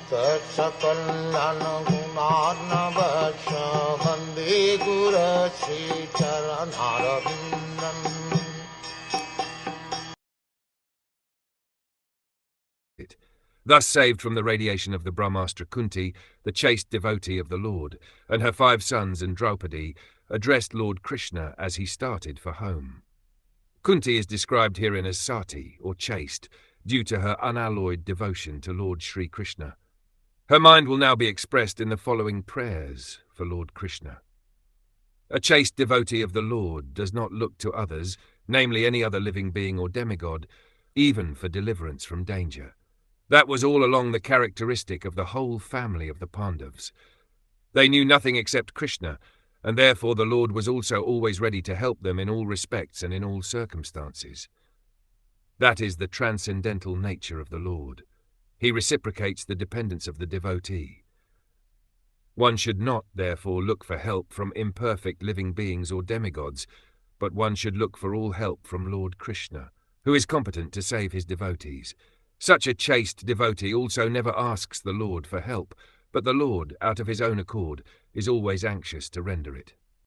Sakal Gunarnavasha Vande Guru Sri Charanaravindan. Thus saved from the radiation of the Brahmastra Kunti, the chaste devotee of the Lord, and her 5 sons and Draupadi, addressed Lord Krishna as he started for home. Kunti is described herein as sati, or chaste, due to her unalloyed devotion to Lord Sri Krishna. Her mind will now be expressed in the following prayers for Lord Krishna. A chaste devotee of the Lord does not look to others, namely any other living being or demigod, even for deliverance from danger. That was all along the characteristic of the whole family of the Pāṇḍavas. They knew nothing except Krishna, and therefore the Lord was also always ready to help them in all respects and in all circumstances. That is the transcendental nature of the Lord. He reciprocates the dependence of the devotee. One should not, therefore, look for help from imperfect living beings or demigods, but one should look for all help from Lord Krishna, who is competent to save his devotees. Such a chaste devotee also never asks the Lord for help, but the Lord, out of his own accord, is always anxious to render it.